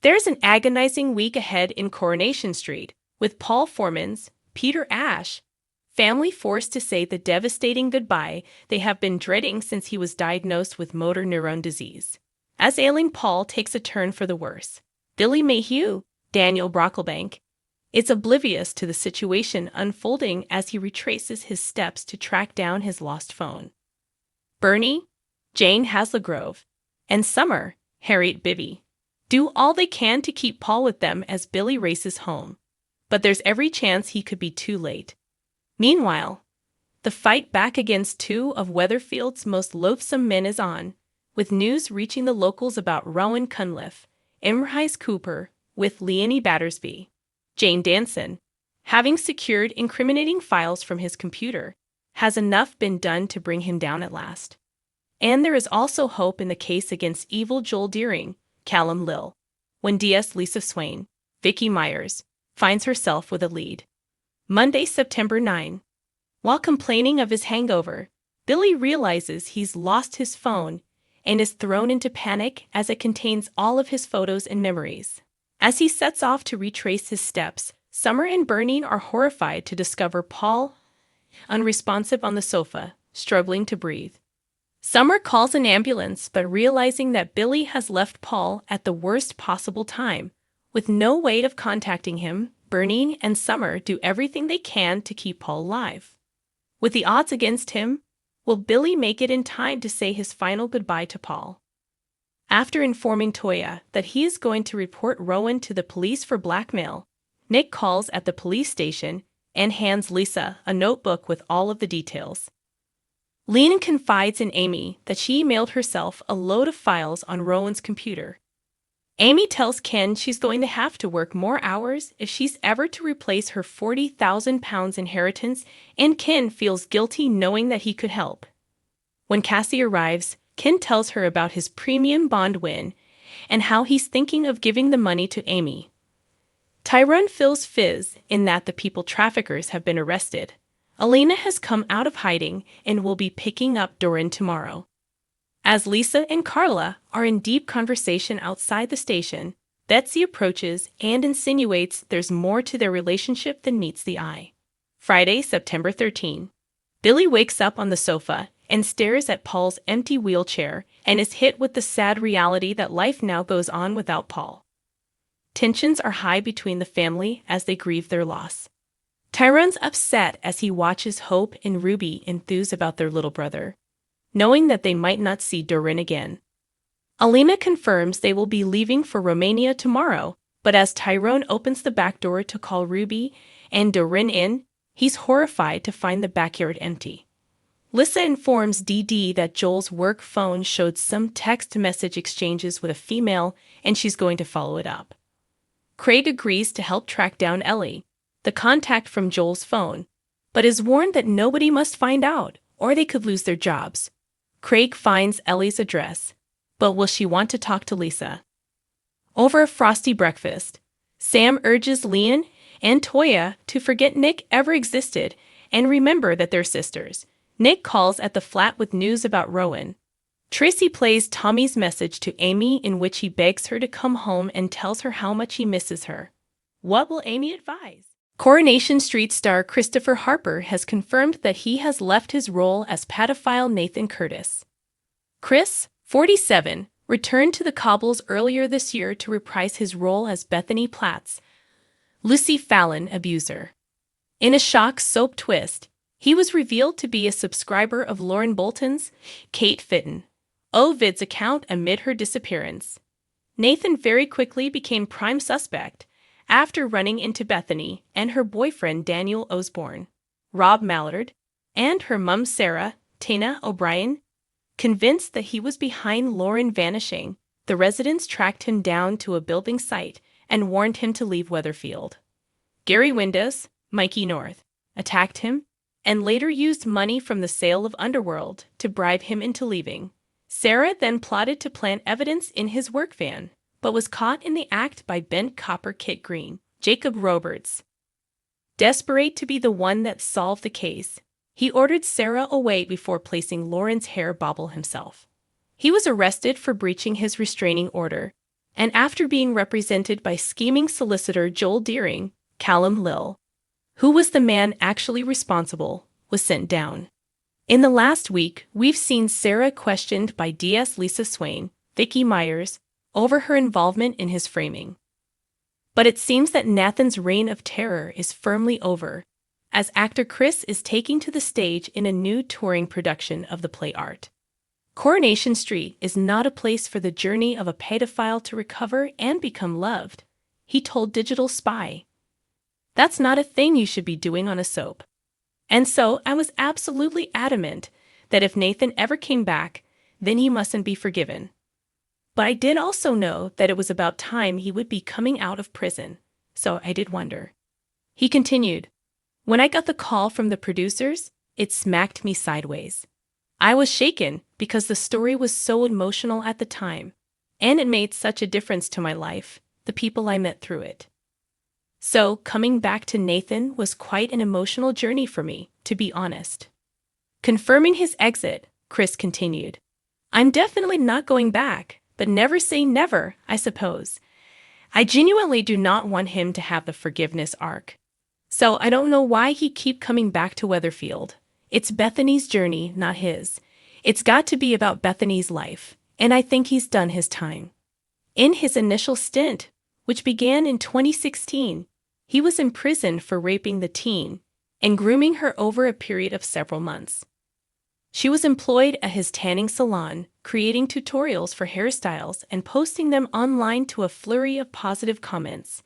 There's an agonizing week ahead in Coronation Street, with Paul Foreman's Peter Ash family forced to say the devastating goodbye they have been dreading since he was diagnosed with motor neuron disease. As ailing Paul takes a turn for the worse, Billy Mayhew, Daniel Brocklebank, is oblivious to the situation unfolding as he retraces his steps to track down his lost phone. Bernie, Jane Haslegrove, and Summer, Harriet Bibby, do all they can to keep Paul with them as Billy races home, but there's every chance he could be too late. Meanwhile, the fight back against two of Weatherfield's most loathsome men is on, with news reaching the locals about Rowan Cunliffe, Imrise Cooper, with Leonie Battersby, Jane Danson, having secured incriminating files from his computer. Has enough been done to bring him down at last? And there is also hope in the case against evil Joel Deering, Callum Lill, when DS Lisa Swain, Vicky Myers, finds herself with a lead. Monday, September 9. While complaining of his hangover, Billy realizes he's lost his phone and is thrown into panic as it contains all of his photos and memories. As he sets off to retrace his steps, Summer and Bernie are horrified to discover Paul unresponsive on the sofa, struggling to breathe. Summer calls an ambulance, but realizing that Billy has left Paul at the worst possible time, with no way of contacting him, Bernie and Summer do everything they can to keep Paul alive. With the odds against him, will Billy make it in time to say his final goodbye to Paul? After informing Toya that he is going to report Rowan to the police for blackmail, Nick calls at the police station and hands Lisa a notebook with all of the details. Lean confides in Amy that she emailed herself a load of files on Rowan's computer. Amy tells Ken she's going to have to work more hours if she's ever to replace her £40,000 inheritance, and Ken feels guilty knowing that he could help. When Cassie arrives, Ken tells her about his premium bond win and how he's thinking of giving the money to Amy. Tyrone fills fizz in that the people traffickers have been arrested. Elena has come out of hiding and will be picking up Doran tomorrow. As Lisa and Carla are in deep conversation outside the station, Betsy approaches and insinuates there's more to their relationship than meets the eye. Friday, September 13. Billy wakes up on the sofa and stares at Paul's empty wheelchair and is hit with the sad reality that life now goes on without Paul. Tensions are high between the family as they grieve their loss. Tyrone's upset as he watches Hope and Ruby enthuse about their little brother, knowing that they might not see Doran again. Alina confirms they will be leaving for Romania tomorrow, but as Tyrone opens the back door to call Ruby and Doran in, he's horrified to find the backyard empty. Lisa informs Dee Dee that Joel's work phone showed some text message exchanges with a female and she's going to follow it up. Craig agrees to help track down Ellie, the contact from Joel's phone, but is warned that nobody must find out or they could lose their jobs. Craig finds Ellie's address, but will she want to talk to Lisa? Over a frosty breakfast, Sam urges Leon and Toya to forget Nick ever existed and remember that they're sisters. Nick calls at the flat with news about Rowan. Tracy plays Tommy's message to Amy in which he begs her to come home and tells her how much he misses her. What will Amy advise? Coronation Street star Christopher Harper has confirmed that he has left his role as pedophile Nathan Curtis. Chris, 47, returned to the Cobbles earlier this year to reprise his role as Bethany Platt's Lucy Fallon abuser. In a shock soap twist, he was revealed to be a subscriber of Lauren Bolton's Kate Fitton Ovid's account amid her disappearance. Nathan very quickly became prime suspect after running into Bethany and her boyfriend Daniel Osborne, Rob Mallard, and her mum Sarah, Tina O'Brien. Convinced that he was behind Lauren vanishing, the residents tracked him down to a building site and warned him to leave Weatherfield. Gary Windass, Mikey North, attacked him and later used money from the sale of Underworld to bribe him into leaving. Sarah then plotted to plant evidence in his work van, but was caught in the act by bent copper Kit Green, Jacob Roberts. Desperate to be the one that solved the case, he ordered Sarah away before placing Lauren's hair bobble himself. He was arrested for breaching his restraining order, And after being represented by scheming solicitor Joel Deering, Callum Lill, who was the man actually responsible, was sent down. In the last week, we've seen Sarah questioned by DS Lisa Swain, Vicky Myers, over her involvement in his framing. But it seems that Nathan's reign of terror is firmly over, as actor Chris is taking to the stage in a new touring production of the play Art. Coronation Street is not a place for the journey of a pedophile to recover and become loved, he told Digital Spy. That's not a thing you should be doing on a soap. And so I was absolutely adamant that if Nathan ever came back, then he mustn't be forgiven. But I did also know that it was about time he would be coming out of prison, so I did wonder. He continued, when I got the call from the producers, it smacked me sideways. I was shaken because the story was so emotional at the time, and it made such a difference to my life, the people I met through it. So, coming back to Nathan was quite an emotional journey for me, to be honest. Confirming his exit, Chris continued, I'm definitely not going back, but never say never, I suppose. I genuinely do not want him to have the forgiveness arc. So I don't know why he keep coming back to Weatherfield. It's Bethany's journey, not his. It's got to be about Bethany's life, and I think he's done his time. In his initial stint, which began in 2016, he was imprisoned for raping the teen and grooming her over a period of several months. She was employed at his tanning salon, creating tutorials for hairstyles and posting them online to a flurry of positive comments,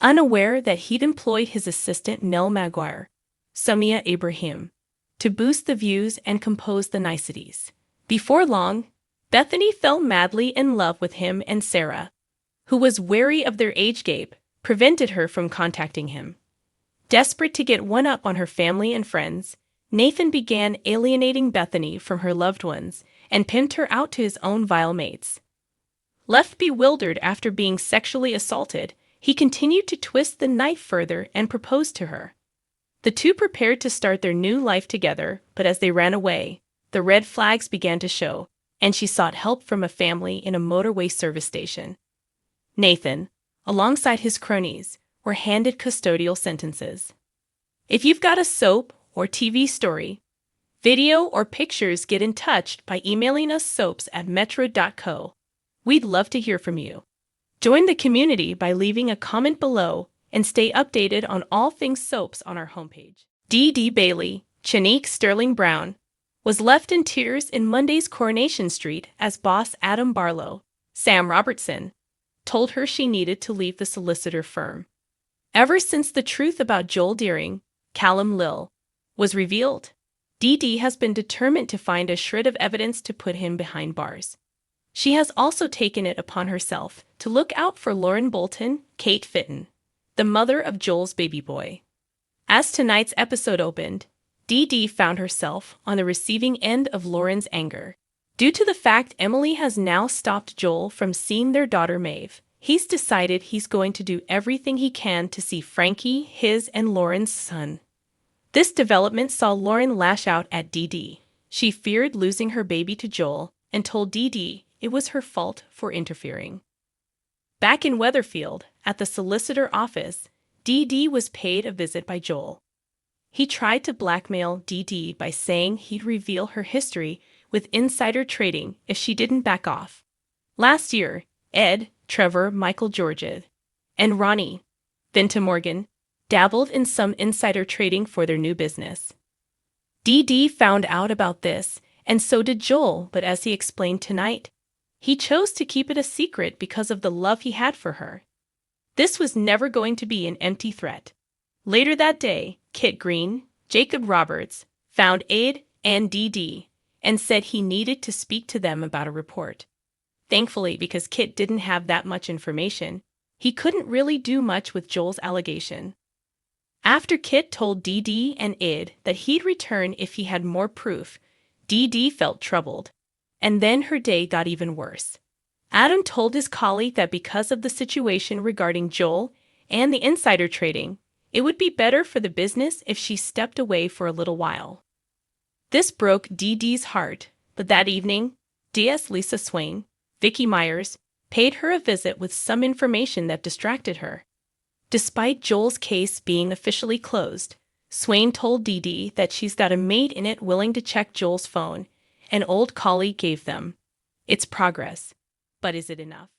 unaware that he'd employed his assistant Nell Maguire, Samia Ibrahim, to boost the views and compose the niceties. Before long, Bethany fell madly in love with him, and Sarah, who was wary of their age gap, prevented her from contacting him. Desperate to get one up on her family and friends, Nathan began alienating Bethany from her loved ones and pimped her out to his own vile mates. Left bewildered after being sexually assaulted, he continued to twist the knife further and proposed to her. The two prepared to start their new life together, but as they ran away, the red flags began to show, and she sought help from a family in a motorway service station. Nathan, alongside his cronies, were handed custodial sentences. If you've got a soap or TV story, video or pictures, get in touch by emailing us soaps@metro.co. We'd love to hear from you. Join the community by leaving a comment below and stay updated on all things soaps on our homepage. D.D. Bailey, Chanique Sterling Brown, was left in tears in Monday's Coronation Street as boss Adam Barlow, Sam Robertson, told her she needed to leave the solicitor firm. Ever since the truth about Joel Deering, Callum Lill, was revealed, Dee has been determined to find a shred of evidence to put him behind bars. She has also taken it upon herself to look out for Lauren Bolton, Kate Fitton, the mother of Joel's baby boy. As tonight's episode opened, Dee found herself on the receiving end of Lauren's anger. Due to the fact Emily has now stopped Joel from seeing their daughter Maeve, he's decided he's going to do everything he can to see Frankie, his and Lauren's son. This development saw Lauren lash out at Dee. She feared losing her baby to Joel and told Dee it was her fault for interfering. Back in Weatherfield, at the solicitor office, Dee was paid a visit by Joel. He tried to blackmail Dee by saying he'd reveal her history with insider trading if she didn't back off. Last year, Ed, Trevor, Michael George, and Ronnie, Vinta Morgan, dabbled in some insider trading for their new business. Dee found out about this, and so did Joel, but as he explained tonight, he chose to keep it a secret because of the love he had for her. This was never going to be an empty threat. Later that day, Kit Green, Jacob Roberts, found Ed and Dee and said he needed to speak to them about a report. Thankfully, because Kit didn't have that much information, he couldn't really do much with Joel's allegation. After Kit told Dee and Ed that he'd return if he had more proof, Dee felt troubled, and then her day got even worse. Adam told his colleague that because of the situation regarding Joel and the insider trading, it would be better for the business if she stepped away for a little while. This broke Dee's heart, but that evening, DS Lisa Swain, Vicky Myers, paid her a visit with some information that distracted her. Despite Joel's case being officially closed, Swain told Dee Dee that she's got a mate in it willing to check Joel's phone. An old colleague gave them. It's progress. But is it enough?